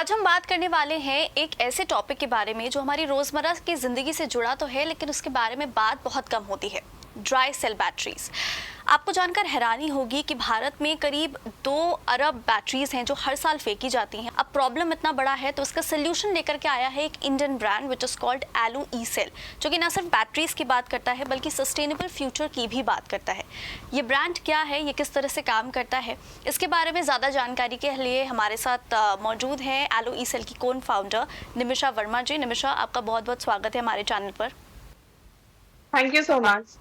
आज हम बात करने वाले हैं एक ऐसे टॉपिक के बारे में जो हमारी रोजमर्रा की जिंदगी से जुड़ा तो है, लेकिन उसके बारे में बात बहुत कम होती है। Dry cell batteries. आपको जानकर हैरानी होगी कि भारत में करीब 2 अरब बैटरीज हैं जो हर साल फेंकी जाती हैं। अब प्रॉब्लम इतना बड़ा है तो इसका सोल्यूशन लेकर के आया है एक Indian brand which is called Aloe E Cell, जो कि न सिर्फ बैटरीज की बात करता है बल्कि सस्टेनेबल फ्यूचर की भी बात करता है। ये ब्रांड क्या है, ये किस तरह से काम करता है, इसके बारे में ज़्यादा जानकारी के लिए हमारे साथ मौजूद हैं एलो ई सेल की कोन फाउंडर निमिषा वर्मा जी। निमिषा, आपका बहुत बहुत स्वागत है हमारे चैनल पर। Thank you so much.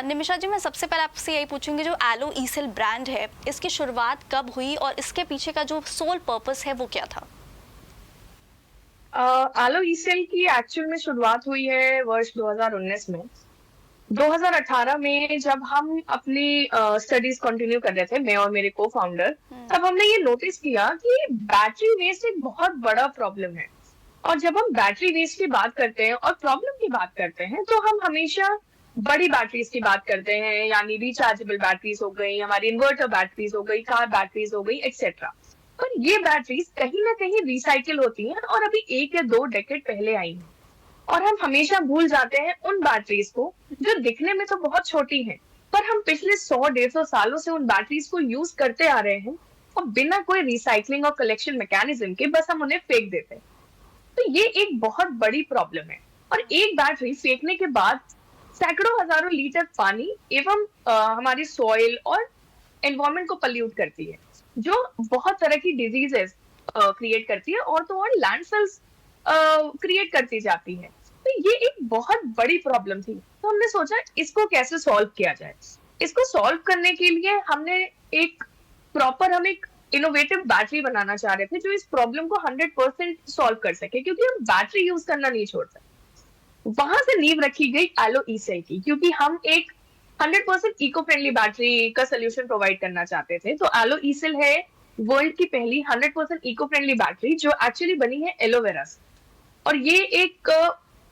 Nimisha ji, मैं सबसे पहले आपसे यही पूछूंगी, जो एलो ई सेल ब्रांड है इसकी शुरुआत कब हुई और इसके पीछे का जो सोल पर्पस है वो क्या था? एलो ई सेल की एक्चुअल में शुरुआत हुई है वर्ष 2019 में। 2018 में जब हम अपनी स्टडीज कंटिन्यू कर रहे थे, मैं और मेरे को फाउंडर, तब हमने ये नोटिस किया कि बैटरी वेस्ट एक बहुत बड़ा प्रॉब्लम है। और जब हम बैटरी वेस्ट की बात करते हैं और प्रॉब्लम की बात करते हैं तो हम हमेशा बड़ी बैटरीज की बात करते हैं, यानी रिचार्जेबल बैटरीज हो गई, हमारी इन्वर्टर बैटरीज हो गई, कार बैटरीज हो गई, एक्सेट्रा। पर ये बैटरीज कहीं ना कहीं रिसाइकिल होती हैं और अभी 1 या 2 डेकेड पहले आई हैं। और हम हमेशा भूल जाते हैं उन बैटरीज को जो दिखने में तो बहुत छोटी हैं, पर हम पिछले 100-150 सालों से उन बैटरीज को यूज करते आ रहे हैं और बिना कोई रिसाइकलिंग और कलेक्शन मैकेनिज्म के बस हम उन्हें फेंक देते हैं। तो ये एक बहुत बड़ी प्रॉब्लम है। और एक बैटरी फेंकने के बाद सैकड़ों हजारों लीटर पानी एवं हमारी सॉइल और एनवायरमेंट को पल्यूट करती है, जो बहुत तरह की डिजीजेस क्रिएट करती है और तो और लैंडफिल्स क्रिएट करती जाती है। तो ये एक बहुत बड़ी प्रॉब्लम थी, तो हमने सोचा इसको कैसे सॉल्व किया जाए। इसको सॉल्व करने के लिए हमने हम एक इनोवेटिव बैटरी बनाना चाह रहे थे जो इस प्रॉब्लम को 100% सॉल्व कर सके, क्योंकि हम बैटरी यूज करना नहीं छोड़ सकते। वहां से नींव रखी गई एलो ई सेल की, क्योंकि हम एक 100% इको फ्रेंडली बैटरी का सोल्यूशन प्रोवाइड करना चाहते थे। तो एलो ई सेल है वर्ल्ड की पहली 100% इको फ्रेंडली बैटरी जो एक्चुअली बनी है एलोवेरा से। और ये एक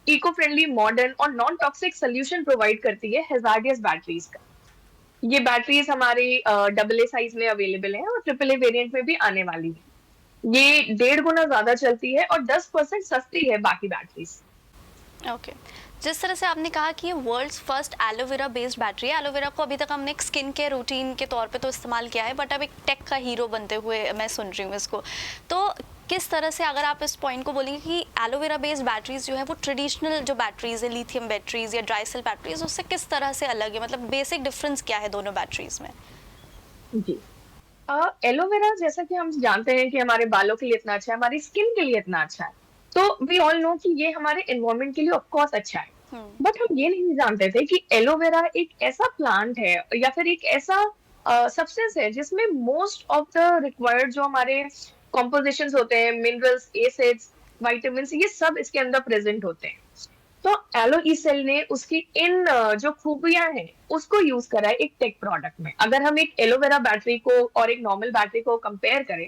इको फ्रेंडली, मॉडर्न और नॉन टॉक्सिक सोल्यूशन प्रोवाइड करती है हैजार्डियस बैटरीज का। ये बैटरीज हमारे AA साइज में अवेलेबल है और AAA वेरिएंट में भी आने वाली है। ये 1.5 गुना ज्यादा चलती है और 10% सस्ती है बाकी बैटरीज। ओके। जिस तरह से आपने कहा कि ये world's first aloe vera based battery है, एलोवेरा को अभी तक हमने एक स्किन केयर रूटीन के तौर पे तो इस्तेमाल किया है, बट अब एक टेक का हीरो बनते हुए मैं सुन रही हूँ इसको। तो किस तरह से, अगर आप इस पॉइंट को बोलेंगे कि एलोवेरा बेस्ड बैटरीज जो है वो ट्रेडिशनल जो बैटरीज है, लिथियम बैटरीज या ड्राई सेल बैटरीज, उससे किस तरह से अलग है? मतलब बेसिक डिफरेंस क्या है दोनों बैटरीज में? जी, एलोवेरा जैसा कि हम जानते हैं कि हमारे बालों के लिए इतना अच्छा है, हमारी स्किन के लिए इतना अच्छा है, तो वी ऑल नो कि ये हमारे एनवायरमेंट के लिए ऑफ कोर्स अच्छा है। बट हम ये नहीं जानते थे कि एलोवेरा एक ऐसा प्लांट है या फिर एक ऐसा सब्सटेंस है जिसमें मोस्ट ऑफ द रिक्वायर्ड जो हमारे कॉम्पोजिशंस होते हैं, मिनरल्स, एसिड्स, विटामिन्स, ये सब इसके अंदर प्रेजेंट होते हैं। तो एलो ई सेल ने उसकी इन जो खूबियां हैं उसको यूज करा है एक टेक प्रोडक्ट में। अगर हम एक एलोवेरा बैटरी को और एक नॉर्मल बैटरी को कंपेयर करें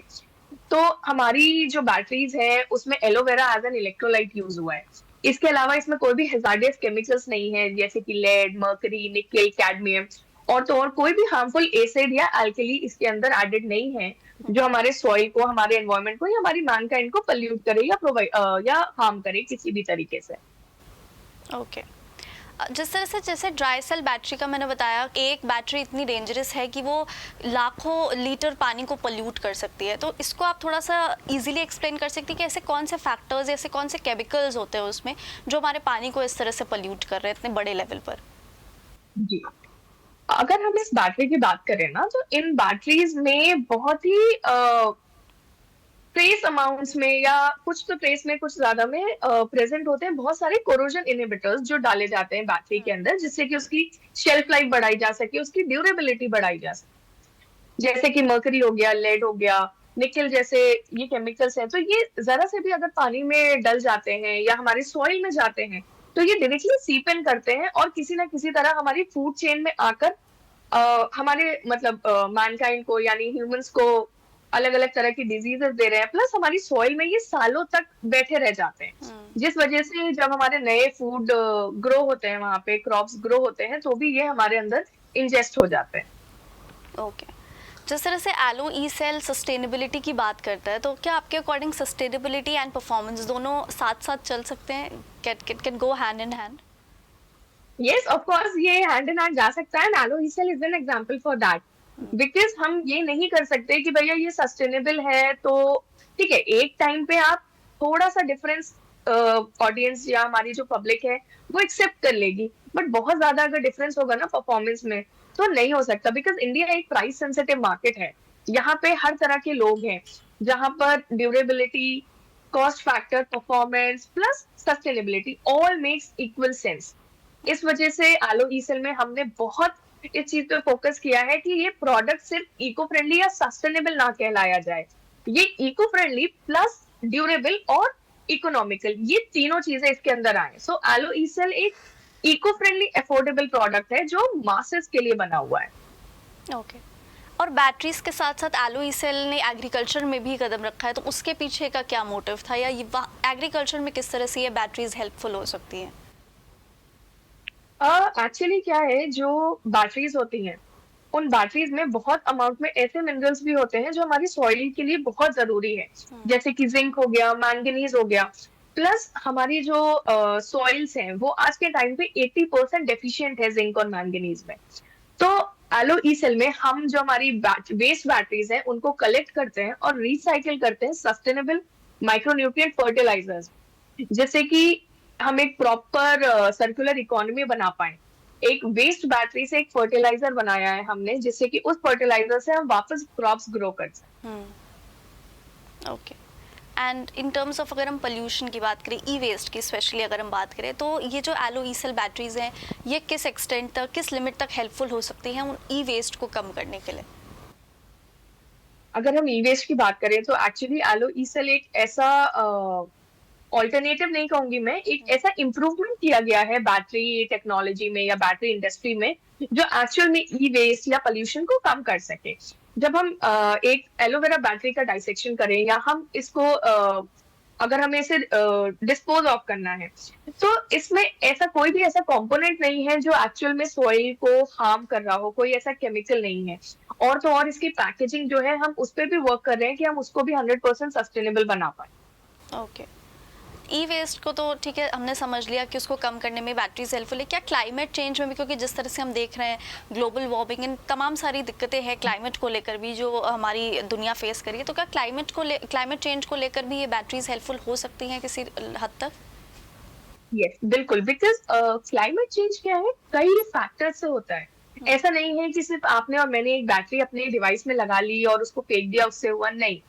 तो हमारी जो बैटरीज है उसमें aloe vera as an electrolyte use हुआ है। इसके अलावा इसमें कोई भी हैजार्डियस केमिकल्स नहीं है, जैसे कि लेड, मर्करी, निकेल, कैडमियम और तो और कोई भी हार्मफुल एसिड या अल्कली इसके अंदर एडेड नहीं है जो हमारे सॉइल को, हमारे एनवायरमेंट को या हमारी मैनकाइंड को पल्यूट करे या हार्म करे किसी भी तरीके से। ओके। जिस तरह से जैसे ड्राई सेल बैटरी का मैंने बताया, एक बैटरी इतनी डेंजरस है कि वो लाखों लीटर पानी को पोल्यूट कर सकती है, तो इसको आप थोड़ा सा इजीली एक्सप्लेन कर सकती हैं कि ऐसे कौन से फैक्टर्स, ऐसे कौन से केमिकल्स होते हैं उसमें जो हमारे पानी को इस तरह से पोल्यूट कर रहे हैं इतने बड़े लेवल पर? जी, अगर हम इस बैटरी की बात करें ना, तो इन बैटरीज में बहुत ही ट्रेस अमाउंट्स में या कुछ तो ट्रेस में कुछ ज्यादा में प्रेजेंट होते हैं बहुत सारे कोरोजन इनहिबिटर्स जो डाले जाते हैं बैटरी के अंदर, जिससे कि उसकी शेल्फ लाइफ बढ़ाई जा सके, उसकी ड्यूरेबिलिटी बढ़ाई जा सके। जैसे कि मर्करी हो गया, लेड हो गया, निकेल जैसे ये केमिकल्स हैं। तो ये जरा से भी अगर पानी में डल जाते हैं या हमारे सॉइल में जाते हैं तो ये डायरेक्टली सीप इन करते हैं और किसी ना किसी तरह हमारी फूड चेन में आकर हमारे मतलब मैनकाइंड को यानी ह्यूमंस को अलग अलग तरह की डिजीजेस दे रहे हैं। प्लस हमारी सॉइल में ये सालों तक बैठे रह जाते हैं, जिस वजह से जब हमारे नए फूड ग्रो होते हैं, वहां पे क्रॉप्स ग्रो होते हैं, तो भी ये हमारे अंदर इंजेस्ट हो जाते हैं। ओके। जिस तरह से एलो ई सेल सस्टेनेबिलिटी की बात करता है, तो क्या आपके अकॉर्डिंग सस्टेनेबिलिटी एंड परफॉर्मेंस दोनों साथ साथ चल सकते हैं, can go hand in hand? Yes of course, ये हैंड इन हैंड जा सकता है, nano E cell is an example for that. Because हम ये नहीं कर सकते कि भैया ये सस्टेनेबल है तो ठीक है, एक टाइम पे आप थोड़ा सा डिफरेंस ऑडियंस या हमारी जो पब्लिक है वो एक्सेप्ट कर लेगी, बट बहुत ज्यादा अगर डिफरेंस होगा ना परफॉर्मेंस में तो नहीं हो सकता। बिकॉज इंडिया एक प्राइस सेंसिटिव मार्केट है, यहाँ पे हर तरह के लोग हैं, जहां पर durability, cost factor, performance plus sustainability all makes equal sense. इस वजह से एलो ई सेल में हमने बहुत इस चीज पे फोकस किया है कि ये प्रोडक्ट सिर्फ इको फ्रेंडली या सस्टेनेबल ना कहलाया जाए, ये इको फ्रेंडली प्लस ड्यूरेबल और इकोनॉमिकल, ये तीनों चीजें इसके अंदर आए। सो एलो ई सेल एक इको फ्रेंडली अफोर्डेबल प्रोडक्ट है जो मासेस के लिए बना हुआ है। ओके। और बैटरीज के साथ साथ एलो ई सेल ने एग्रीकल्चर में भी कदम रखा है, तो उसके पीछे का क्या मोटिव था, या ये एग्रीकल्चर में किस तरह से ये बैटरीज हेल्पफुल हो सकती हैं? एक्चुअली क्या है, जो बैटरीज होती हैं उन बैटरीज में बहुत अमाउंट में ऐसे मिनरल्स भी होते हैं जो हमारी सॉइल के लिए बहुत जरूरी है, जैसे कि जिंक हो गया, मैंगनीज हो गया। प्लस हमारी जो सॉइल्स हैं वो आज के टाइम पे 80% डेफिशिएंट है जिंक और मैंगनीज में। तो एलो ई सेल में हम जो हमारी वेस्ट बैटरीज हैं उनको कलेक्ट करते हैं और रिसाइकिल करते हैं सस्टेनेबल माइक्रोन्यूट्रिएंट फर्टिलाइजर्स, जैसे कि हम एक प्रॉपर सर्कुलर इकोनॉमी बना पाए। एक वेस्ट बैटरी से एक फर्टिलाइजर बनाया है हमने, जिससे कि उस फर्टिलाइजर से हम वापस क्रॉप्स ग्रो कर सकें। Okay. And in terms of अगर हम पोल्यूशन की बात करें, ई वेस्ट की स्पेशली अगर हम बात करें, तो ये जो एलो ई सेल बैटरीज हैं ये किस एक्सटेंट तक, किस लिमिट तक हेल्पफुल हो सकती हैं उन ई वेस्ट को कम करने के लिए? अगर हम ई वेस्ट की बात करें तो एक्चुअली एलो ई सेल एक ऐसा ऑल्टरनेटिव नहीं कहूंगी मैं, एक ऐसा इम्प्रूवमेंट किया गया है बैटरी टेक्नोलॉजी में या बैटरी इंडस्ट्री में जो एक्चुअल में ई वेस्ट या पोल्यूशन को कम कर सके। जब हम एक एलोवेरा बैटरी का डाइसेक्शन करें या हम इसको अगर हमें इसे डिस्पोज ऑफ करना है, तो इसमें ऐसा कोई भी ऐसा कंपोनेंट नहीं है जो एक्चुअल में सॉइल को हार्म कर रहा हो, कोई ऐसा केमिकल नहीं है। और तो और इसकी पैकेजिंग जो है हम उस पर भी वर्क कर रहे हैं कि हम उसको भी 100% सस्टेनेबल बना पाए। ओके। ई वेस्ट को तो ठीक है, हमने समझ लिया कि उसको कम करने में बैटरीज हेल्पफुल है। क्या क्लाइमेट चेंज में भी, क्योंकि जिस तरह से हम देख रहे हैं ग्लोबल वार्मिंग इन तमाम सारी दिक्कतें हैं क्लाइमेट को लेकर भी जो हमारी दुनिया फेस करी है, तो क्या क्लाइमेट चेंज को लेकर भी ये बैटरीज हेल्पफुल हो सकती हैं किसी हद तक? यस बिल्कुल, बिकॉज क्लाइमेट चेंज क्या है, कई फैक्टर से होता है। ऐसा नहीं है कि सिर्फ आपने और मैंने एक बैटरी अपने डिवाइस में लगा ली और उसको फेंक दिया उससे हुआ, नहीं।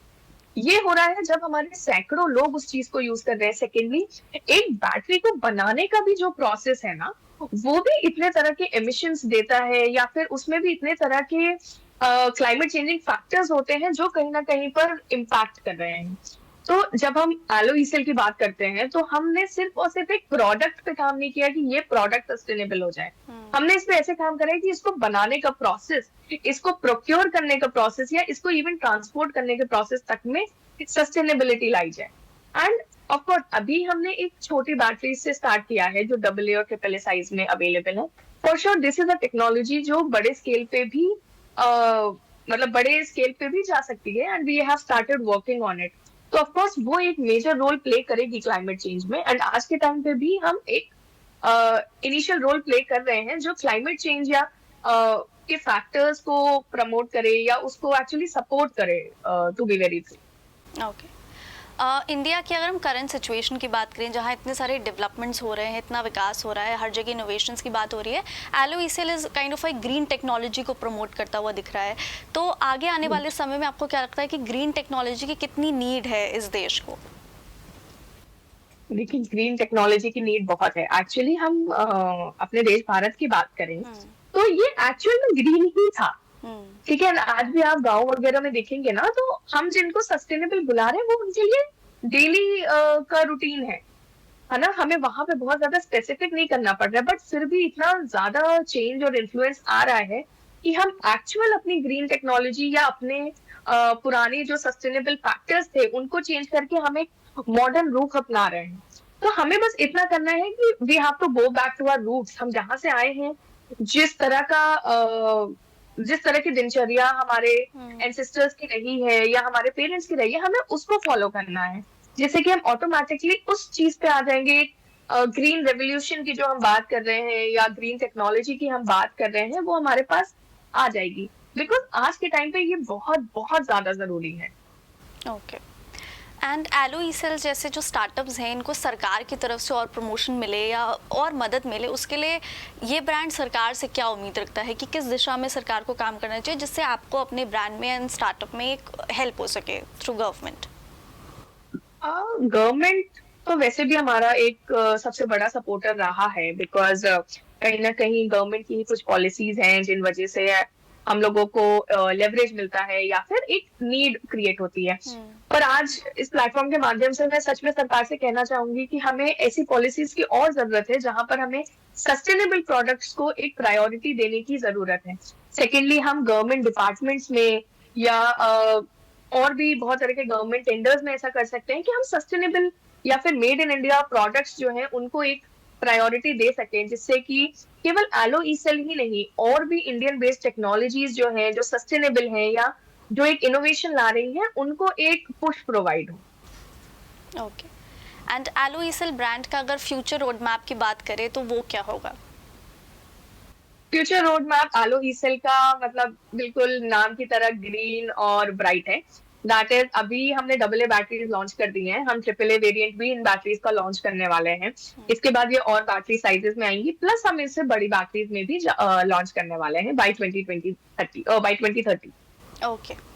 ये हो रहा है जब हमारे सैकड़ों लोग उस चीज को यूज कर रहे हैं। सेकेंडली, एक बैटरी को बनाने का भी जो प्रोसेस है ना, वो भी इतने तरह के एमिशंस देता है, या फिर उसमें भी इतने तरह के क्लाइमेट चेंजिंग फैक्टर्स होते हैं जो कहीं ना कहीं पर इम्पैक्ट कर रहे हैं। तो जब हम एलो ई सेल की बात करते हैं तो हमने सिर्फ और सिर्फ एक प्रोडक्ट पे काम नहीं किया कि ये प्रोडक्ट सस्टेनेबल हो जाए। हमने इस पे ऐसे काम करा है कि इसको बनाने का प्रोसेस, इसको प्रोक्योर करने का प्रोसेस, या इसको इवन ट्रांसपोर्ट करने के प्रोसेस तक में सस्टेनेबिलिटी लाई जाए। एंड ऑफ कोर्स अभी हमने एक छोटी बैटरी से स्टार्ट किया है जो AA और AAA साइज में अवेलेबल है। For sure this is a technology जो बड़े स्केल पे भी मतलब बड़े स्केल पे भी जा सकती है, and we have started working on it. तो ऑफ कोर्स वो एक मेजर रोल प्ले करेगी क्लाइमेट चेंज में, एंड आज के टाइम पे भी हम एक इनिशियल रोल प्ले कर रहे हैं जो क्लाइमेट चेंज या के फैक्टर्स को प्रमोट करे या उसको एक्चुअली सपोर्ट करे, to be very free. Okay. India की अगर हम करंट सिचुएशन की बात करें, जहाँ इतने सारे डेवलपमेंट्स हो रहे हैं, इतना विकास हो रहा है, हर जगह इनोवेशंस की बात हो रही है, Aloe E Cell is kind of एक ग्रीन टेक्नोलॉजी को प्रमोट करता हुआ दिख रहा है। तो आगे आने वाले समय में आपको क्या लगता है कि ग्रीन टेक्नोलॉजी की कितनी नीड है इस देश को? देखिए, ग्रीन टेक्नोलॉजी की नीड बहुत है। एक्चुअली हम अपने देश भारत की बात करें तो ये एक्चुअल में ग्रीन ही था, ठीक है। आज भी आप गांव वगैरह में देखेंगे ना, तो हम जिनको सस्टेनेबल बुला रहे हैं वो उनके लिए डेली का रूटीन है ना। हमें वहां पे बहुत ज्यादा स्पेसिफिक नहीं करना पड़ रहा है, बट फिर भी इतना ज्यादा चेंज और इन्फ्लुएंस आ रहा है कि हम एक्चुअल अपनी ग्रीन टेक्नोलॉजी या अपने पुराने जो सस्टेनेबल फैक्टर्स थे उनको चेंज करके हम एक मॉडर्न रूप अपना रहे हैं। तो हमें बस इतना करना है कि we have to go back to our roots, हम जहां से आए हैं, जिस तरह का जिस तरह की दिनचर्या हमारे हम्म। एंसेस्टर्स की रही है या हमारे पेरेंट्स की रही है, हमें उसको फॉलो करना है, जिससे कि हम ऑटोमेटिकली उस चीज पे आ जाएंगे। ग्रीन रेवोल्यूशन की जो हम बात कर रहे हैं या ग्रीन टेक्नोलॉजी की हम बात कर रहे हैं, वो हमारे पास आ जाएगी, बिकॉज आज के टाइम पे ये बहुत बहुत ज्यादा जरूरी है। Okay. And Aloe E Cell जैसे जो स्टार्टअप्स हैं, इनको सरकार की तरफ से और प्रमोशन मिले या और मदद मिले, उसके लिए ये ब्रांड सरकार से क्या उम्मीद रखता है कि किस दिशा में सरकार को काम करना चाहिए जिससे आपको अपने ब्रांड में एंड स्टार्टअप में एक हेल्प हो सके थ्रू गवर्नमेंट? गवर्नमेंट तो वैसे भी हमारा एक सबसे बड़ा सपोर्टर रहा है, बिकॉज कहीं ना कहीं गवर्नमेंट की ही कुछ पॉलिसीज हैं जिन वजह से हम लोगों को लेवरेज मिलता है या फिर एक नीड क्रिएट होती है। पर आज इस प्लेटफॉर्म के माध्यम से मैं सच में सरकार से कहना चाहूंगी कि हमें ऐसी पॉलिसीज की और जरूरत है जहां पर हमें सस्टेनेबल प्रोडक्ट्स को एक प्रायोरिटी देने की जरूरत है। सेकेंडली, हम गवर्नमेंट डिपार्टमेंट्स में या और भी बहुत तरह के गवर्नमेंट टेंडर्स में ऐसा कर सकते हैं कि हम सस्टेनेबल या फिर मेड इन इंडिया प्रोडक्ट्स जो है उनको एक प्रायोरिटी दे सकें, जिससे कि केवल एलो ई सेल ही नहीं, और भी इंडियन बेस्ड टेक्नोलॉजीज जो है जो सस्टेनेबल है या जो एक इनोवेशन ला रही है, उनको एक पुश प्रोवाइड हो। Okay. And Aloe E Cell brand का अगर फ्यूचर रोड मैप की बात करें तो वो क्या होगा? Future road map Aloe E Cell का मतलब बिल्कुल नाम की तरह ग्रीन और ब्राइट है। दैट इज, अभी हमने डबल ए बैटरीज लॉन्च कर दी हैं, हम ट्रिपल ए वेरिएंट भी इन बैटरीज का लॉन्च करने वाले हैं। इसके बाद ये और बैटरी साइजेस में आएंगी, प्लस हम इससे बड़ी बैटरीज में भी लॉन्च करने वाले हैं बाई 2030। ओके।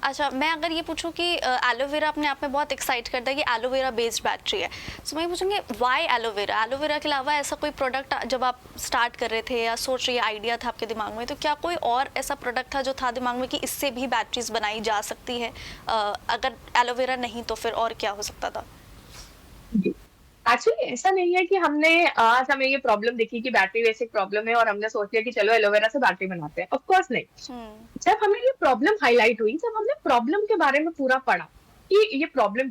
अच्छा, मैं अगर ये पूछूं कि एलोवेरा अपने आप में बहुत एक्साइट करता है कि एलोवेरा बेस्ड बैटरी है, तो मैं ये पूछूंगी व्हाई एलोवेरा? एलोवेरा के अलावा ऐसा कोई प्रोडक्ट जब आप स्टार्ट कर रहे थे या सोच रही आइडिया था आपके दिमाग में, तो क्या कोई और ऐसा प्रोडक्ट था जो था दिमाग में कि इससे भी बैटरीज बनाई जा सकती है? अगर एलोवेरा नहीं तो फिर और क्या हो सकता था? एक्चुअली ऐसा नहीं है कि हमने आज हमें ये प्रॉब्लम देखी कि बैटरी बेसिक प्रॉब्लम है और हमने सोच लिया कि चलो एलोवेरा से बैटरी बनाते हैं। ऑफ कोर्स नहीं। जब हमें ये प्रॉब्लम हाईलाइट हुई, जब हमने प्रॉब्लम के बारे में पूरा पढ़ा कि ये प्रॉब्लम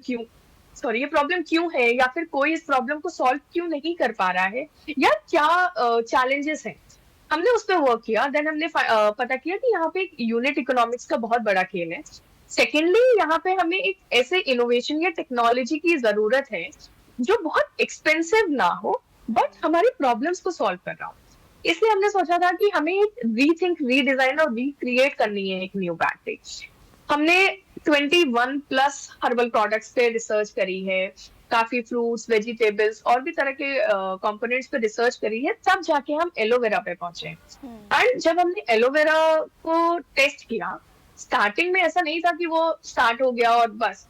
क्यों है या फिर कोई इस प्रॉब्लम को सॉल्व क्यों नहीं कर पा रहा है या क्या चैलेंजेस हैं, हमने उस पर वर्क किया। देन हमने पता किया कि यहाँ पे एक यूनिट इकोनॉमिक्स का बहुत बड़ा खेल है। सेकेंडली, यहाँ पे हमें एक ऐसे इनोवेशन या टेक्नोलॉजी की जरूरत है जो बहुत एक्सपेंसिव ना हो बट हमारी प्रॉब्लम्स को सॉल्व कर रहा हो। इसलिए हमने सोचा था कि हमें एक रीथिंक, रीडिजाइन और रिक्रिएट करनी है एक न्यू बैटरी। हमने 21 प्लस हर्बल प्रोडक्ट्स पे रिसर्च करी है, काफी फ्रूट्स, वेजिटेबल्स और भी तरह के कंपोनेंट्स पे रिसर्च करी है, तब जाके हम एलोवेरा पे पहुंचे। एंड जब हमने एलोवेरा को टेस्ट किया, स्टार्टिंग में ऐसा नहीं था कि वो स्टार्ट हो गया और बस,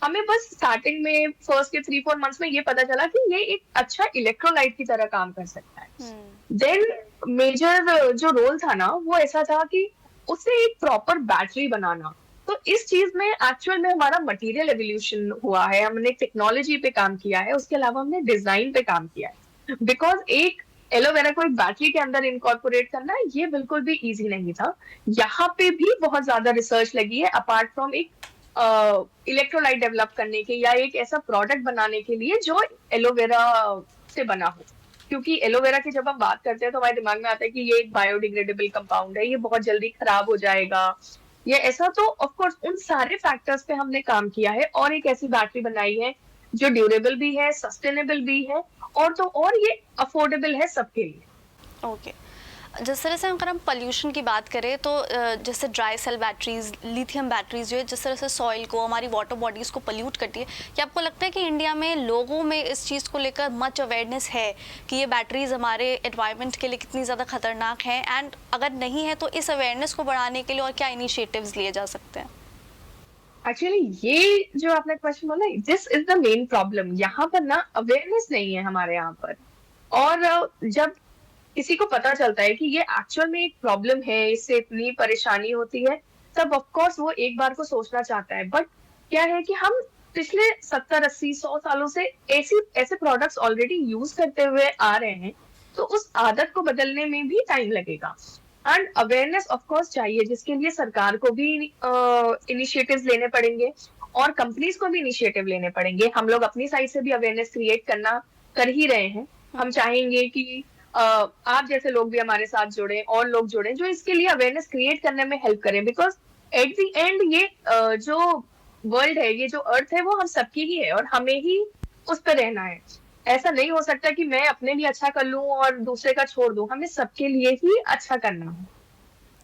हमें बस स्टार्टिंग में फर्स्ट के 3-4 मंथ्स में ये पता चला कि ये एक अच्छा इलेक्ट्रोलाइट की तरह काम कर सकता है। देन मेजर जो रोल था ना, वो ऐसा था कि उसे एक प्रॉपर बैटरी बनाना। तो इस चीज में एक्चुअल में हमारा मटेरियल एवोल्यूशन हुआ है, हमने टेक्नोलॉजी पे काम किया है, उसके अलावा हमने डिजाइन पे काम किया है। बिकॉज एक एलोवेरा को एक बैटरी के अंदर इनकॉर्पोरेट करना, ये बिल्कुल भी इजी नहीं था। यहाँ पे भी बहुत ज्यादा रिसर्च लगी है, अपार्ट फ्रॉम एक इलेक्ट्रोलाइट डेवलप करने के या एक ऐसा प्रोडक्ट बनाने के लिए जो एलोवेरा से बना हो। क्योंकि एलोवेरा की जब हम बात करते हैं तो हमारे दिमाग में आता है कि ये एक बायोडिग्रेडेबल कंपाउंड है, ये बहुत जल्दी खराब हो जाएगा, ये ऐसा। तो ऑफ कोर्स उन सारे फैक्टर्स पे हमने काम किया है और एक ऐसी बैटरी बनाई है जो ड्यूरेबल भी है, सस्टेनेबल भी है और ये अफोर्डेबल है सबके लिए। ओके। जिस तरह से अगर हम पोल्यूशन की बात करें तो जैसे dry cell batteries, lithium batteries जो है जिस तरह से सॉइल को, हमारी वाटर बॉडीज़ को पोल्यूट करती है, क्या आपको लगता है कि इंडिया में लोगों में इस चीज़ को लेकर मच अवेयरनेस है कि ये बैटरीज हमारे एनवायरनमेंट के लिए कितनी ज़्यादा खतरनाक हैं? एंड अगर नहीं है तो इस अवेयरनेस को बढ़ाने के लिए और क्या इनिशिएटिव्स लिए जा सकते हैं? एक्चुअली ये जो आपने क्वेश्चन बोला, this is the main problem. यहाँ पर ना अवेयरनेस नहीं है हमारे यहाँ पर, और जब किसी को पता चलता है कि ये एक्चुअल में एक प्रॉब्लम है, इससे इतनी परेशानी होती है, तब ऑफ कोर्स वो एक बार को सोचना चाहता है। बट क्या है कि हम पिछले 70-80-100 सालों से ऐसे प्रोडक्ट्स ऑलरेडी यूज करते हुए आ रहे हैं, तो उस आदत को बदलने में भी टाइम लगेगा। एंड अवेयरनेस ऑफ कोर्स चाहिए, जिसके लिए सरकार को भी इनिशिएटिव्स लेने पड़ेंगे और कंपनीज को भी इनिशिएटिव लेने पड़ेंगे। हम लोग अपनी साइड से भी अवेयरनेस क्रिएट कर ही रहे हैं। हम चाहेंगे कि आप जैसे लोग भी हमारे साथ जुड़े और लोग जुड़े जो इसके लिए अवेयरनेस क्रिएट करने में हेल्प करें, बिकॉज एट द एंड ये जो वर्ल्ड है, ये जो अर्थ है, वो हम सबकी ही है और हमें ही उस पर रहना है। ऐसा नहीं हो सकता कि मैं अपने लिए अच्छा कर लूं और दूसरे का छोड़ दूं, हमें सबके लिए ही अच्छा करना है।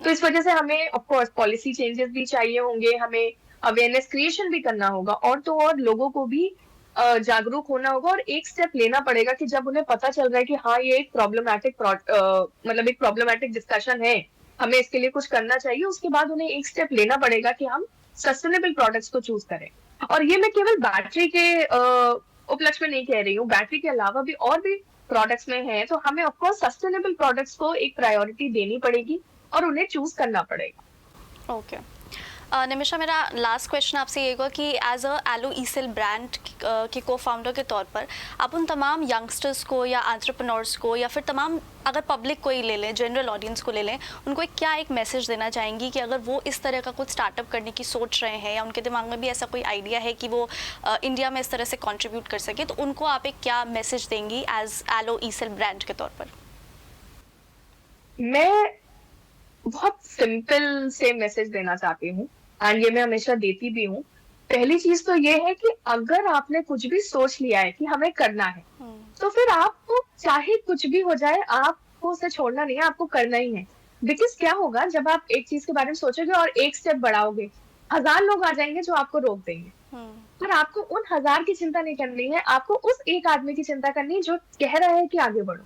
तो इस वजह से हमें ऑफ कोर्स पॉलिसी चेंजेस भी चाहिए होंगे, हमें अवेयरनेस क्रिएशन भी करना होगा, और तो और लोगों को भी जागरूक होना होगा और एक स्टेप लेना पड़ेगा कि जब उन्हें पता चल रहा है कि हाँ ये एक प्रॉब्लमैटिक मतलब एक प्रॉब्लमैटिक डिस्कशन है, हमें इसके लिए कुछ करना चाहिए, उसके बाद उन्हें एक स्टेप लेना पड़ेगा कि हम सस्टेनेबल प्रोडक्ट्स को चूज करें। और ये मैं केवल बैटरी के उपलक्ष्य में नहीं कह रही हूँ, बैटरी के अलावा भी और भी प्रोडक्ट्स में है, तो हमें ऑफकोर्स सस्टेनेबल प्रोडक्ट्स को एक प्रायोरिटी देनी पड़ेगी और उन्हें चूज करना पड़ेगा। ओके निमिषा, मेरा लास्ट क्वेश्चन आपसे ये होगा कि as a yellow ECIL brand के को फाउंडर के तौर पर आप उन तमाम यंगस्टर्स को या एंटरप्रेन्योर्स को या फिर तमाम अगर पब्लिक को ही ले लें, जनरल ऑडियंस को ले लें, उनको क्या एक मैसेज देना चाहेंगी कि अगर वो इस तरह का कुछ स्टार्टअप करने की सोच रहे हैं या उनके दिमाग में भी ऐसा कोई आइडिया है कि वो इंडिया में इस तरह से कॉन्ट्रीब्यूट कर सके, तो उनको आप एक क्या मैसेज देंगी एज एलो ईसेल ब्रांड के तौर पर? मैं बहुत सिंपल से मैसेज देना चाहती हूँ एंड ये मैं हमेशा देती भी हूँ। पहली चीज तो ये है कि अगर आपने कुछ भी सोच लिया है कि हमें करना है, तो फिर आपको चाहे कुछ भी हो जाए, आपको उसे छोड़ना नहीं है, आपको करना ही है। बिकॉज क्या होगा जब आप एक चीज के बारे में सोचोगे और एक स्टेप बढ़ाओगे, 1000 लोग आ जाएंगे जो आपको रोक देंगे, पर आपको उन 1000 की चिंता नहीं करनी है, आपको उस एक आदमी की चिंता करनी है जो कह रहा है कि आगे बढ़ो।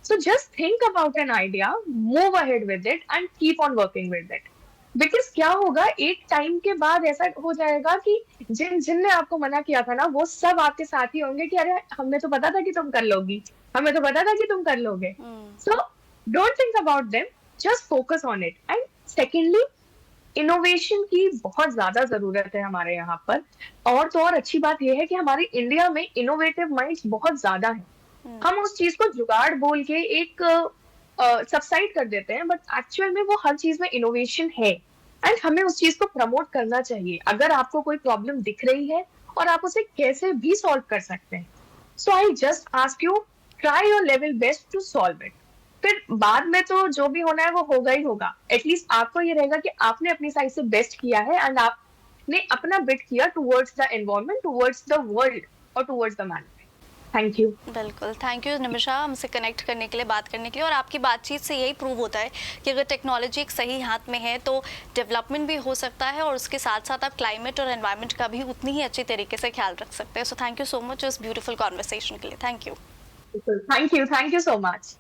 So just think about an idea, move ahead with it and keep on working with it. Because क्या होगा एक टाइम के बाद ऐसा हो जाएगा कि जिनने आपको मना किया था ना, वो सब आपके साथ ही होंगे कि अरे हमें तो पता था कि तुम कर लोगी, हमें तो पता था कि तुम कर लोगे। So don't think about them, just focus on it. And secondly, innovation की बहुत ज्यादा जरूरत है हमारे यहाँ पर, और तो और अच्छी बात यह है कि हमारे इंडिया में इनोवेटिव माइंड्स बहुत ज्यादा है। हम उस चीज को जुगाड़ बोल के एक सबसाइड कर देते हैं, बट एक्चुअल में वो हर चीज में इनोवेशन है एंड हमें उस चीज को प्रमोट करना चाहिए। अगर आपको कोई प्रॉब्लम दिख रही है और आप उसे कैसे भी सॉल्व कर सकते हैं, so I just ask you, try your level best to solve it. फिर बाद में तो जो भी होना है वो होगा ही होगा। एटलीस्ट आपको ये रहेगा कि आपने अपनी साइड से बेस्ट किया है एंड आपने अपना बिट किया towards the environment, towards the world और towards the man. Thank you. बिल्कुल, थैंक यू निमिषा हमसे कनेक्ट करने के लिए, बात करने के लिए। और आपकी बातचीत से यही प्रूव होता है कि अगर टेक्नोलॉजी एक सही हाथ में है तो डेवलपमेंट भी हो सकता है और उसके साथ साथ आप क्लाइमेट और एनवायरनमेंट का भी उतनी ही अच्छी तरीके से ख्याल रख सकते हैं। So thank you so much इस ब्यूटीफुल कॉन्वर्सेशन के लिए। Thank you. Thank you so much.